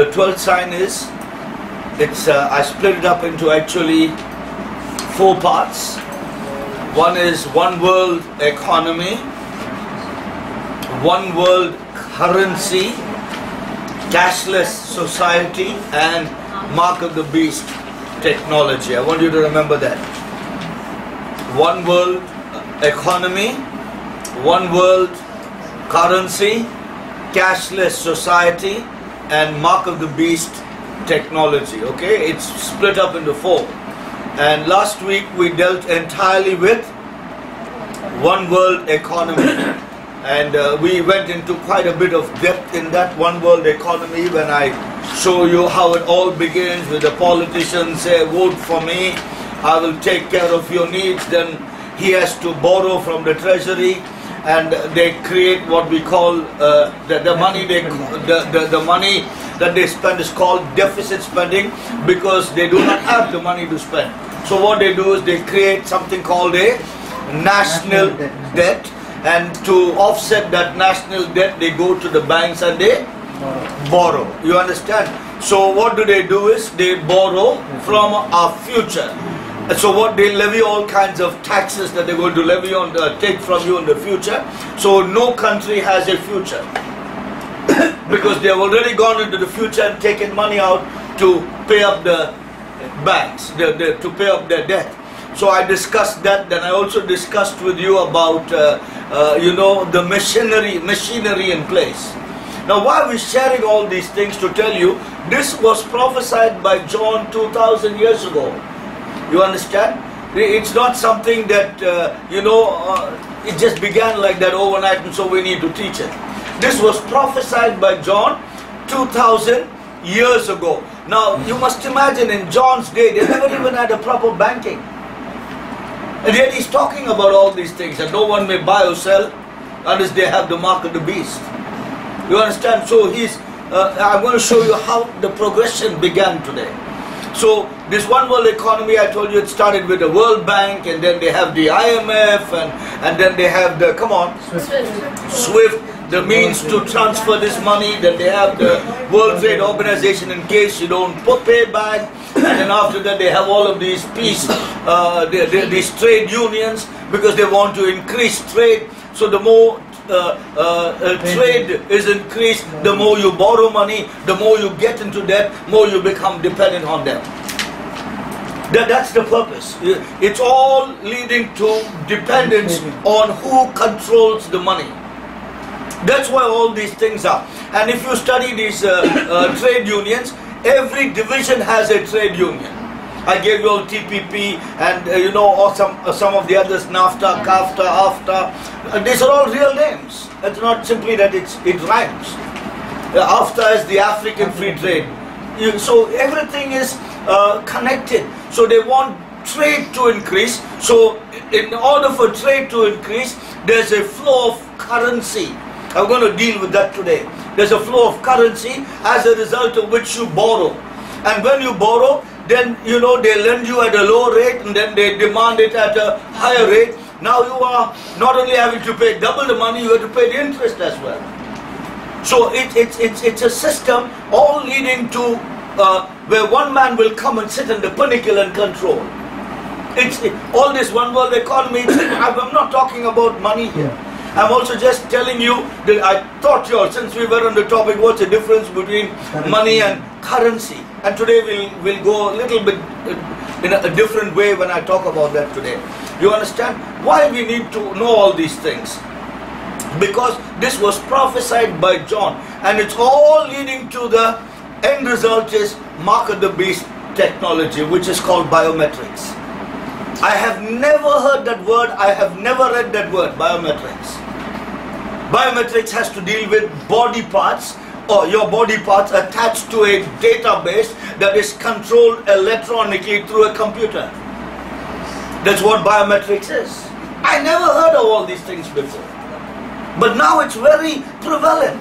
the 12th sign is, I split it up into actually 4 parts. One is one world economy, one world currency, cashless society, and mark of the beast technology. I want you to remember that. One world economy, one world currency, cashless society, and mark of the beast technology. Okay, it's split up into 4. And last week we dealt entirely with one world economy, and we went into quite a bit of depth in that one world economy when I show you how it all begins with the politicians say, vote for me, I will take care of your needs. Then he has to borrow from the treasury, and they create what we call the money that they spend is called deficit spending, because they do not have the money to spend. So what they do is they create something called a national debt, and to offset that national debt they go to the banks and they borrow. You understand? So what do? Is they borrow from our future. So what, they levy all kinds of taxes that they're going to levy on, take from you in the future. So no country has a future because they have already gone into the future and taken money out to pay up the banks, to pay up their debt. So I discussed that. Then I also discussed with you about the machinery in place. Now why are we sharing all these things? To tell you, this was prophesied by John 2000 years ago. You understand? It's not something that, it just began like that overnight and so we need to teach it. This was prophesied by John 2000 years ago. Now, you must imagine in John's day, they never even had a proper banking. And yet he's talking about all these things, that no one may buy or sell unless they have the mark of the beast. You understand? So I'm going to show you how the progression began today. So this one world economy, I told you, it started with the World Bank, and then they have the IMF, and then they have the, SWIFT, the means to transfer this money. Then they have the World Trade Organization in case you don't pay back, and then after that they have all of these these trade unions, because they want to increase trade. So the more trade is increased, the more you borrow money, the more you get into debt, more you become dependent on them. That's the purpose. It's all leading to dependence on who controls the money. That's why all these things are. And if you study these trade unions, every division has a trade union. I gave you all TPP and or some of the others, NAFTA, CAFTA, AFTA. These are all real names. It's not simply that it rhymes. AFTA is the African Free Trade. So everything is connected. So they want trade to increase. So in order for trade to increase, there's a flow of currency. I'm going to deal with that today. There's a flow of currency as a result of which you borrow. And when you borrow, then they lend you at a low rate, and then they demand it at a higher rate. Now you are not only having to pay double the money, you have to pay the interest as well. So it's a system all leading to where one man will come and sit on the pinnacle and control. All this one world economy. I'm not talking about money here. I'm also just telling you that I taught you all, since we were on the topic, what's the difference between money and currency. And today we'll go a little bit in a different way when I talk about that today. You understand why we need to know all these things? Because this was prophesied by John, and it's all leading to the end result is mark of the beast technology, which is called biometrics. I have never heard that word, I have never read that word, biometrics. Biometrics has to deal with body parts, or your body parts attached to a database that is controlled electronically through a computer. That's what biometrics is. I never heard of all these things before. But now it's very prevalent.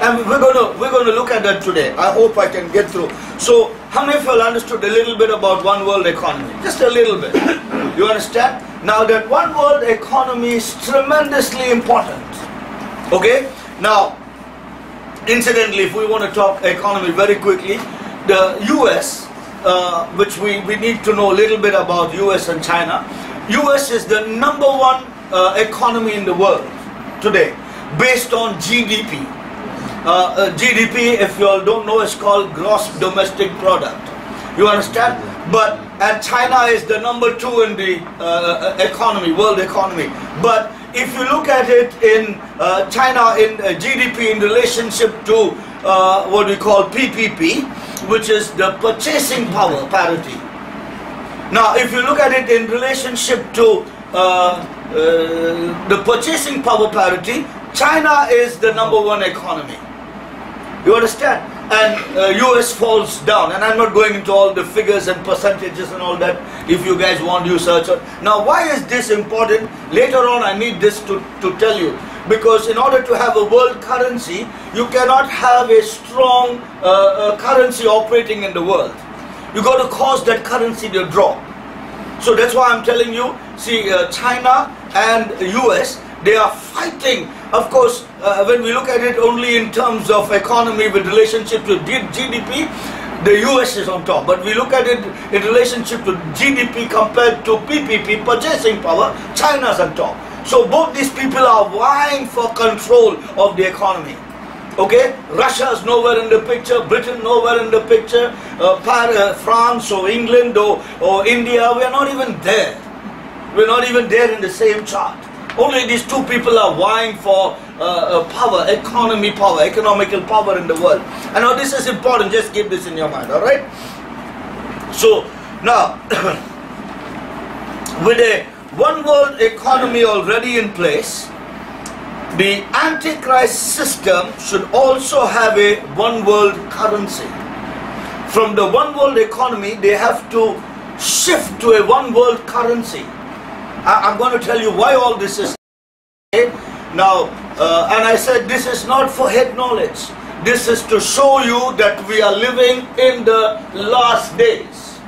And we're going to look at that today. I hope I can get through. So, how many of you all understood a little bit about one world economy? Just a little bit. You understand? Now that one world economy is tremendously important. Okay? Now, Incidentally, if we want to talk economy very quickly, the US, which we need to know a little bit about US and China. US is the #1 economy in the world today, based on GDP. GDP, if you all don't know, is called gross domestic product. You understand? And China is the #2 in the economy, world economy. But if you look at it in China in GDP in relationship to what we call PPP, which is the purchasing power parity. Now, if you look at it in relationship to the purchasing power parity, China is the #1 economy. You understand? And US falls down. And I'm not going into all the figures and percentages and all that. If you guys want, you search it. Now, why is this important? Later on, I need this to tell you. Because in order to have a world currency, you cannot have a strong currency operating in the world. You got to cause that currency to drop. So that's why I'm telling you, see, China and US, they are fighting. Of course, when we look at it only in terms of economy with relationship to GDP, the US is on top. But we look at it in relationship to GDP compared to PPP, purchasing power, China's on top. So both these people are vying for control of the economy. Okay, Russia is nowhere in the picture, Britain nowhere in the picture, France or England or India, we are not even there. We're not even there in the same chart. Only these two people are vying for power, economical power in the world. And now this is important, just keep this in your mind, alright? So, now, with a one world economy already in place, the Antichrist system should also have a one world currency. From the one world economy, they have to shift to a one world currency. I'm going to tell you why all this is. Now, and I said this is not for head knowledge. This is to show you that we are living in the last days.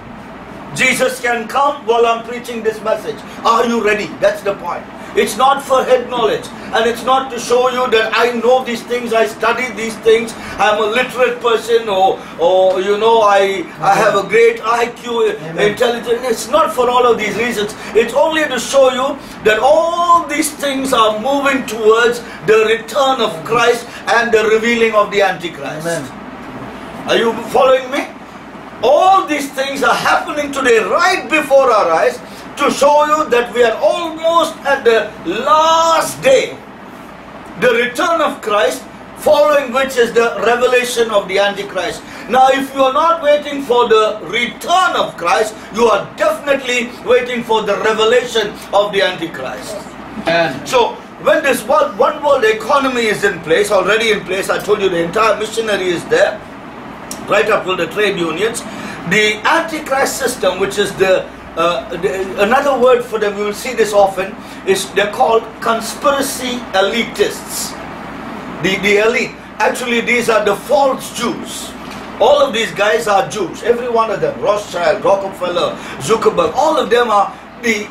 Jesus can come while I'm preaching this message. Are you ready? That's the point. It's not for head knowledge, and it's not to show you that I know these things, I study these things, I'm a literate person, or you know, I have a great IQ, intelligence. It's not for all of these reasons. It's only to show you that all these things are moving towards the return of Christ and the revealing of the Antichrist. Amen. Are you following me? All these things are happening today right before our eyes, to show you that we are almost at the last day, the return of Christ, following which is the revelation of the Antichrist. Now, if you are not waiting for the return of Christ, you are definitely waiting for the revelation of the Antichrist. So, when this one world economy is in place, already in place, I told you the entire missionary is there, right up to the trade unions. The Antichrist system, which is another word for them, we will see this often, is they're called conspiracy elitists. The elite. Actually, these are the false Jews. All of these guys are Jews. Every one of them. Rothschild, Rockefeller, Zuckerberg. All of them are the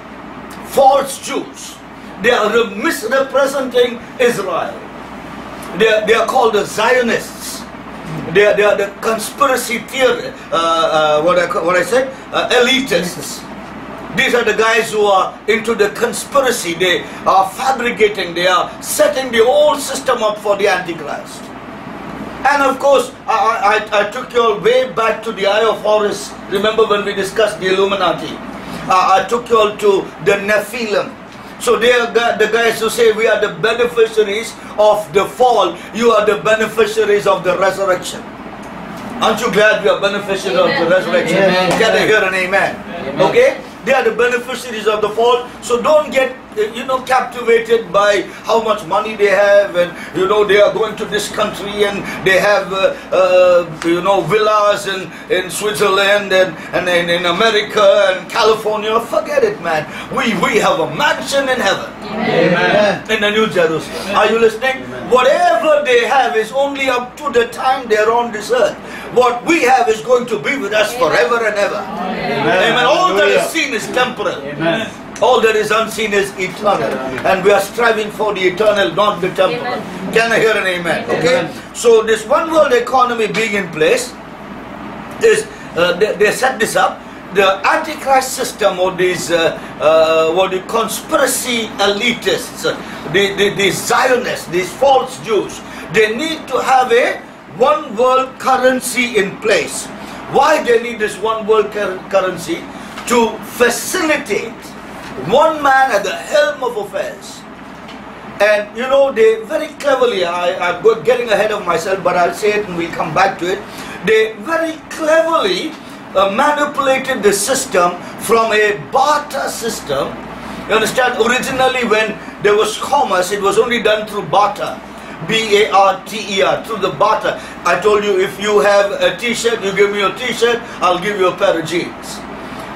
false Jews. They are misrepresenting Israel. They are called the Zionists. They are the conspiracy theory. Elitists. These are the guys who are into the conspiracy. They are fabricating, they are setting the whole system up for the Antichrist. And of course, I took you all way back to the Eye of Horus. Remember when we discussed the Illuminati? I took you all to the Nephilim. So they are the guys who say we are the beneficiaries of the fall. You are the beneficiaries of the resurrection. Aren't you glad we are beneficiaries of the resurrection? Amen. Can I hear an amen? Amen. Okay? They are the beneficiaries of the fall. So don't get, captivated by how much money they have, and they are going to this country and they have villas in Switzerland and in America and California. Forget it, man. We have a mansion in heaven. Amen. In the New Jerusalem. Are you listening? Amen. Whatever they have is only up to the time they are on this earth. What we have is going to be with us forever and ever. Amen. Amen. All that is seen is temporal. Amen. All that is unseen is eternal. And we are striving for the eternal, not the temporal. Can I hear an amen? Okay. So this one world economy being in place is they set this up. The Antichrist system, or these conspiracy elitists, the Zionists, these false Jews, they need to have a one world currency in place. Why they need this one world currency? To facilitate one man at the helm of affairs. And you know, they very cleverly, I'm getting ahead of myself, but I'll say it and we'll come back to it. They very cleverly manipulated the system from a barter system. You understand? Originally, when there was commerce, it was only done through barter. B-A-R-T-E-R, through the barter. I told you, if you have a t-shirt, you give me a t-shirt, I'll give you a pair of jeans.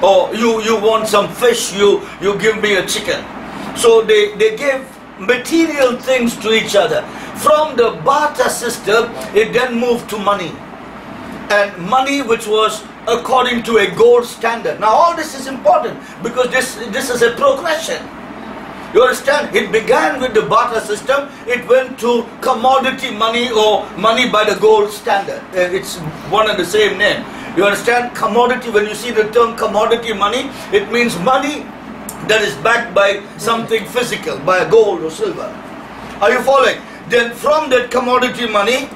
Or you want some fish, you give me a chicken. So they gave material things to each other. From the barter system, it then moved to money. And money which was according to a gold standard. Now all this is important because this is a progression. You understand? It began with the barter system, it went to commodity money or money by the gold standard. It's one and the same name. You understand? Commodity, when you see the term commodity money, it means money that is backed by something physical, by a gold or silver. Are you following? Then from that commodity money,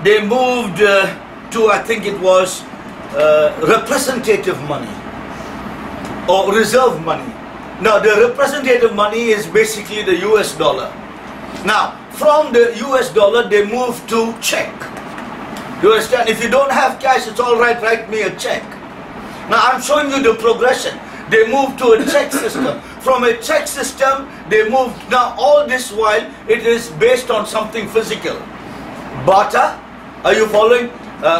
they moved to, I think it was representative money or reserve money. Now the representative money is basically the US dollar. Now from the US dollar they moved to check. You understand? If you don't have cash, it's alright, write me a check. Now I'm showing you the progression. They moved to a check system. From a check system they moved, now all this while it is based on something physical. Barter, are you following?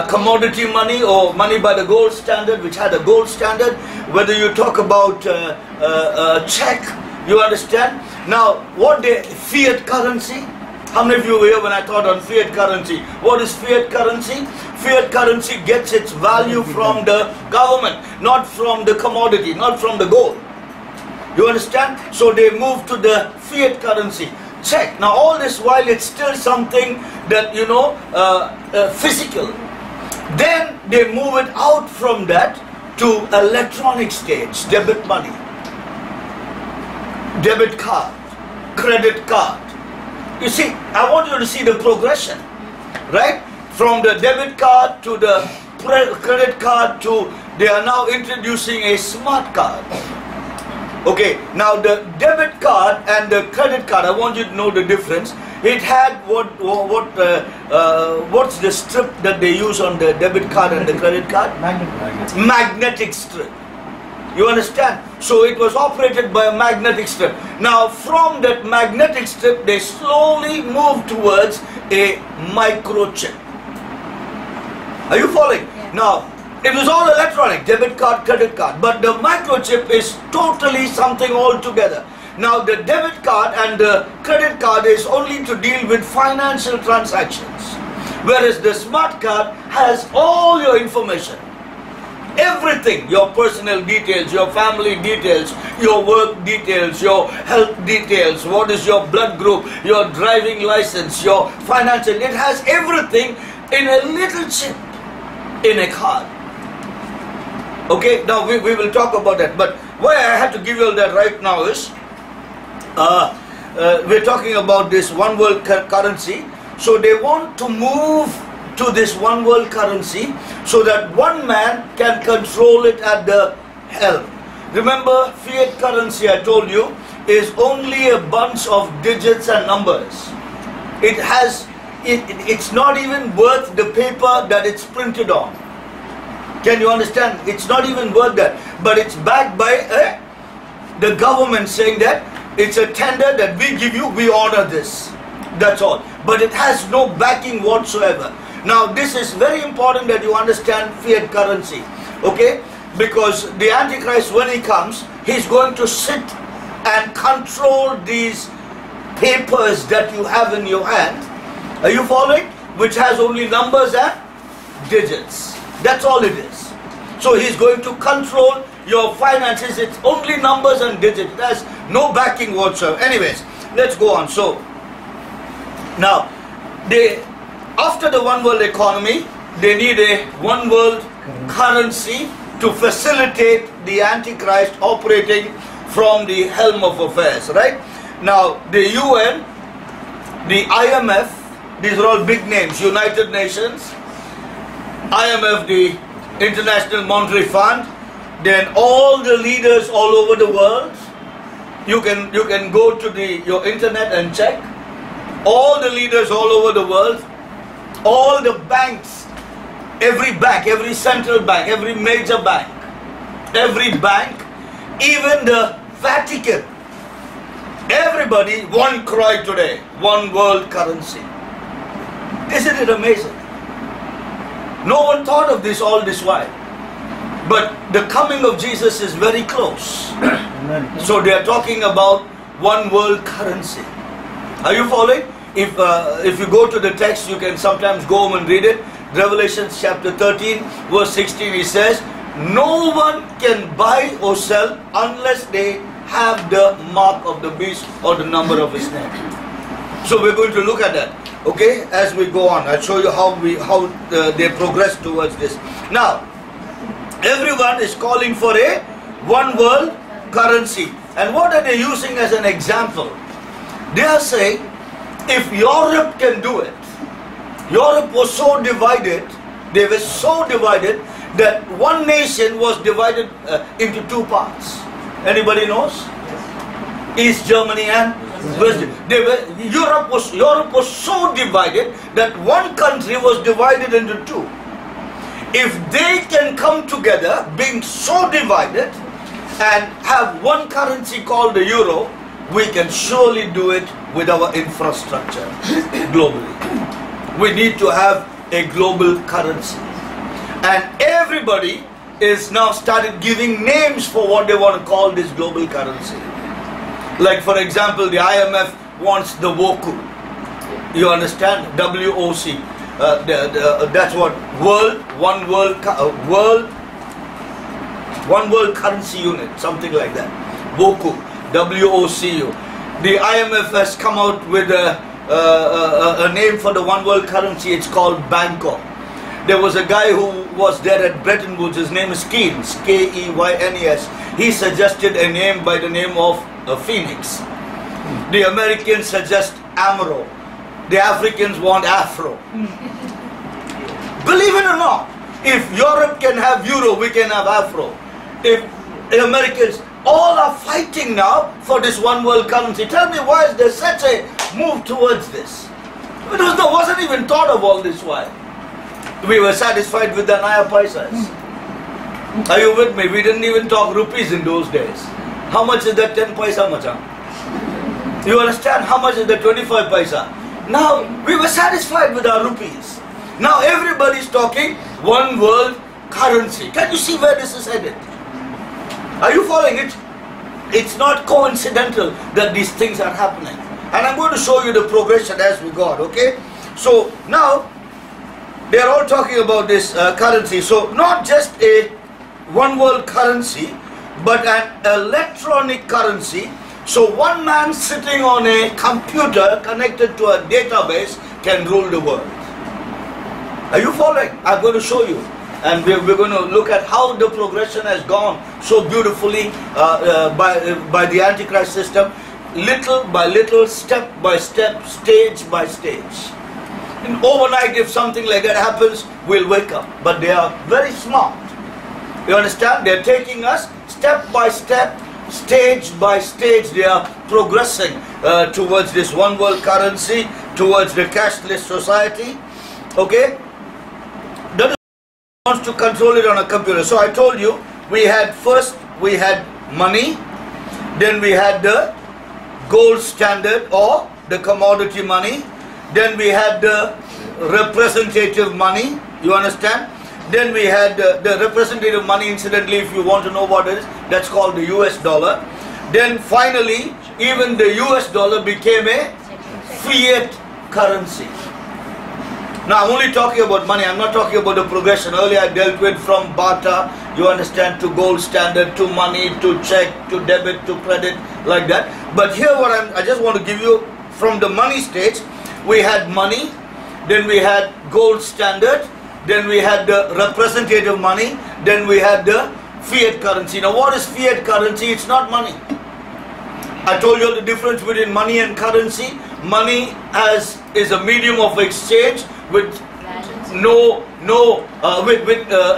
Commodity money or money by the gold standard, which had a gold standard. Whether you talk about check, you understand? Now, what the fiat currency? How many of you were here when I taught on fiat currency? What is fiat currency? Fiat currency gets its value from the government, not from the commodity, not from the gold. You understand? So they moved to the fiat currency. Check. Now all this while it's still something that, you know, physical. Then they move it out from that to electronic stage, debit money, debit card, credit card. You see, I want you to see the progression, right? From the debit card to the credit card to, they are now introducing a smart card. Okay, now the debit card and the credit card, I want you to know the difference. It had what's the strip that they use on the debit card and the credit card? Magnetic strip. You understand? So it was operated by a magnetic strip. Now from that magnetic strip, they slowly moved towards a microchip. Are you following? Yeah. Now, it was all electronic, debit card, credit card, but the microchip is totally something altogether. Now the debit card and the credit card is only to deal with financial transactions, whereas the smart card has all your information, everything, your personal details, your family details, your work details, your health details, what is your blood group, your driving license, your financial, it has everything in a little chip, in a card. Okay, now we will talk about that, but why I had to give you all that right now is, we're talking about this one world currency. So they want to move to this one world currency so that one man can control it at the helm. Remember, fiat currency, I told you, is only a bunch of digits and numbers. It's not even worth the paper that it's printed on. Can you understand? It's not even worth that. But it's backed by the government saying that it's a tender that we give you, we honor this. That's all. But it has no backing whatsoever. Now this is very important that you understand fiat currency. Okay? Because the Antichrist, when he comes, he's going to sit and control these papers that you have in your hand. Are you following? Which has only numbers and digits. That's all it is. So he's going to control your finances. It's only numbers and digits. It has no backing whatsoever. Anyways, let's go on. So now after the one world economy, they need a one world currency to facilitate the Antichrist operating from the helm of affairs, right? Now the UN, the IMF, these are all big names, United Nations, IMF, the International Monetary Fund, then all the leaders all over the world. You can go to your internet and check. All the leaders all over the world, all the banks, every central bank, every major bank, even the Vatican, everybody, one cry today, one world currency. Isn't it amazing? No one thought of this all this while. But the coming of Jesus is very close. So they are talking about one world currency. Are you following? If you go to the text, you can sometimes go home and read it. Revelation chapter 13 verse 16, he says, no one can buy or sell unless they have the mark of the beast or the number of his name. So we're going to look at that, okay, as we go on. I'll show you how they progress towards this. Now, everyone is calling for a one world currency. And what are they using as an example? They are saying, if Europe can do it, Europe was so divided, they were so divided that one nation was divided into two parts. Anybody knows? East Germany and West Germany. Europe was so divided that one country was divided into two. If they can come together, being so divided, and have one currency called the euro, we can surely do it with our infrastructure globally. We need to have a global currency. And everybody is now started giving names for what they want to call this global currency. Like for example, the IMF wants the WOKU. You understand? WOC. That's what one world currency unit, something like that. WOKU, WOCU. The IMF has come out with a name for the one world currency. It's called Bangkok. There was a guy who was there at Bretton Woods. His name is Keynes, Keynes. He suggested a name by the name of Phoenix. The Americans suggest Amro. The Africans want Afro. Believe it or not, if Europe can have Euro, we can have Afro. If the Americans all are fighting now for this one world currency, tell me why is there such a move towards this? It wasn't even thought of all this while. We were satisfied with the Naya Paisas. Are you with me? We didn't even talk rupees in those days. How much is that 10 paisa, macha? You understand? How much is the 25 paisa? Now, we were satisfied with our rupees. Now everybody's talking one world currency. Can you see where this is headed? Are you following it? It's not coincidental that these things are happening. And I'm going to show you the progression as we go, okay? So now, they are all talking about this currency. So not just a one world currency, but an electronic currency. So one man sitting on a computer connected to a database can rule the world. Are you following? I'm going to show you. And we're going to look at how the progression has gone so beautifully by the Antichrist system, little by little, step by step, stage by stage. And overnight, if something like that happens, we'll wake up. But they are very smart. You understand? They're taking us step by step, stage by stage. They are progressing towards this one world currency, towards the cashless society. Okay? That is wants to control it on a computer. So I told you, we had money, then we had the gold standard or the commodity money, then we had the representative money, you understand? Then we had the representative money, incidentally, if you want to know what it is, that's called the US dollar. Then finally, even the US dollar became a fiat currency. Now I'm only talking about money, I'm not talking about the progression. Earlier I dealt with from barter, you understand, to gold standard, to money, to check, to debit, to credit, like that. But here I just want to give you from the money stage. We had money, then we had gold standard, then we had the representative money, then we had the fiat currency. Now what is fiat currency? It's not money. I told you the difference between money and currency. Money is a medium of exchange with a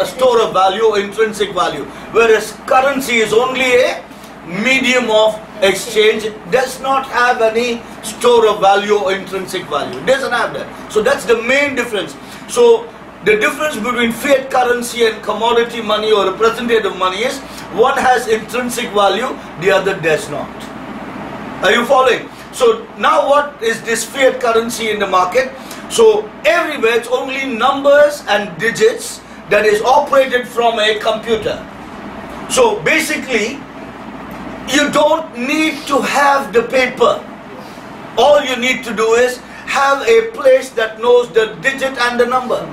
store of value, intrinsic value. Whereas currency is only a medium of exchange. It does not have any store of value or intrinsic value. It doesn't have that. So that's the main difference. So the difference between fiat currency and commodity money or representative money is one has intrinsic value, the other does not. Are you following? So now what is this fiat currency in the market? So everywhere it's only numbers and digits that is operated from a computer. So basically you don't need to have the paper. All you need to do is have a place that knows the digit and the number.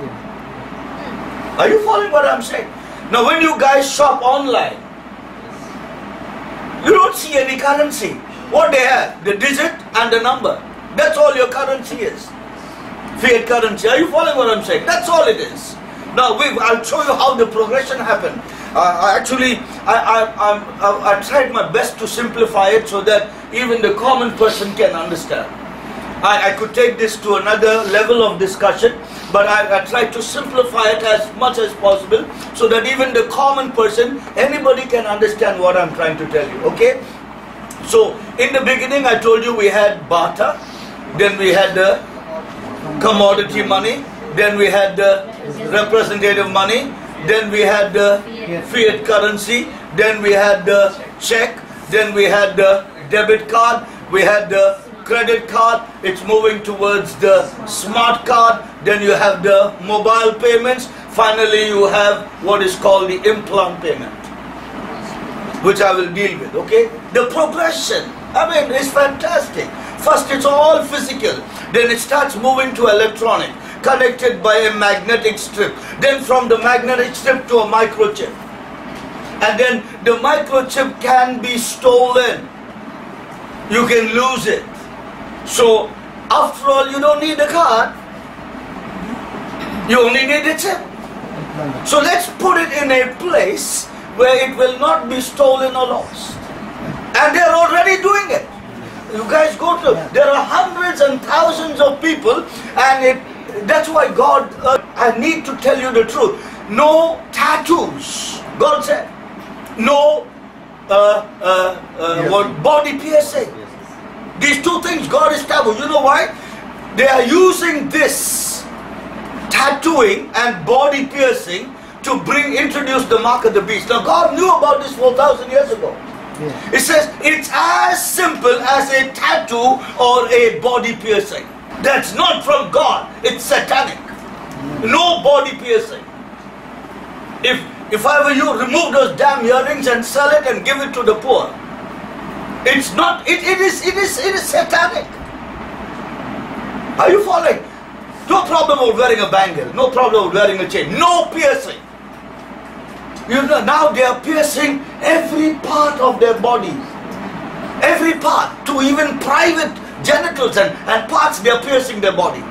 Are you following what I'm saying? Now when you guys shop online, you don't see any currency. What they have? The digit and the number. That's all your currency is. Fiat currency. Are you following what I'm saying? That's all it is. Now I'll show you how the progression happened. I tried my best to simplify it so that even the common person can understand. I could take this to another level of discussion, but I tried to simplify it as much as possible so that even the common person, anybody can understand what I'm trying to tell you. Okay? So in the beginning I told you we had barter, then we had the commodity money, then we had the representative money, then we had the fiat currency, then we had the check, then we had the debit card, we had the credit card, it's moving towards the smart card, then you have the mobile payments, finally you have what is called the implant payment, which I will deal with. Okay, the progression, I mean, is fantastic. First it's all physical, then it starts moving to electronic, connected by a magnetic strip, then from the magnetic strip to a microchip, and then the microchip can be stolen, you can lose it. So after all, you don't need a card, you only need a chip. So let's put it in a place where it will not be stolen or lost. And they're already doing it. You guys go to, there are hundreds and thousands of people, and that's why God, I need to tell you the truth. No tattoos, God said. No body piercing. These two things God is taboo. You know why? They are using this tattooing and body piercing to introduce the mark of the beast. Now God knew about this 4,000 years ago. Yeah. It says it's as simple as a tattoo or a body piercing. That's not from God. It's satanic. No body piercing. If I were you, remove those damn earrings and sell it and give it to the poor. It's not. It is satanic. Are you following? No problem with wearing a bangle. No problem with wearing a chain. No piercing. You know, now they are piercing every part of their body. Every part, to even private genitals and parts, they are piercing their body.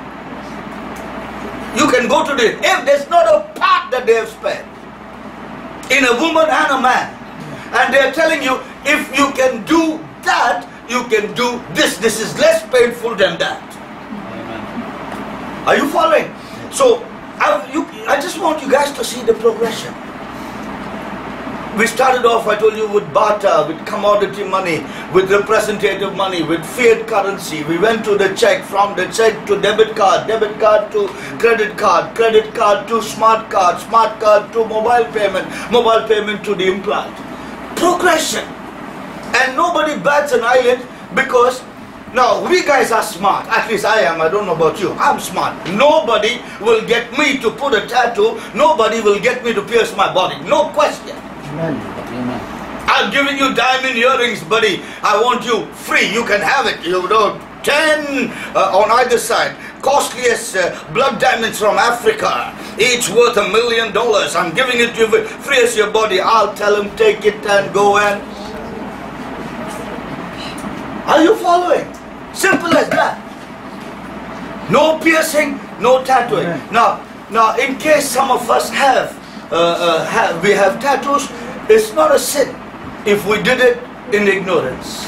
You can go to if there's not a part that they have spared in a woman and a man. And they are telling you, if you can do that, you can do this. This is less painful than that. Amen. Are you following? So, I just want you guys to see the progression. We started off, I told you, with barter, with commodity money, with representative money, with fiat currency. We went to the check, from the check to debit card to credit card to smart card to mobile payment to the implant. Progression. And nobody bats an eyelid, because now we guys are smart. At least I am. I don't know about you. I'm smart. Nobody will get me to put a tattoo. Nobody will get me to pierce my body. No question. Amen. I'm giving you diamond earrings, buddy. I want you free. You can have it. You know, 10 on either side. costliest blood diamonds from Africa, each worth $1 million. I'm giving it to you free as your body. I'll tell him, take it and go and... Are you following? Simple as that. No piercing, no tattooing. Now, in case some of us we have tattoos, it's not a sin if we did it in ignorance.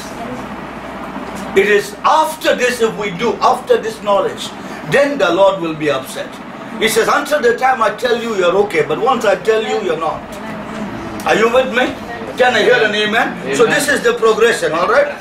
It is after this, if we do, after this knowledge, then the Lord will be upset. He says, until the time I tell you, you're okay, but once I tell you, you're not. Are you with me? Can I hear an amen? So this is the progression, all right?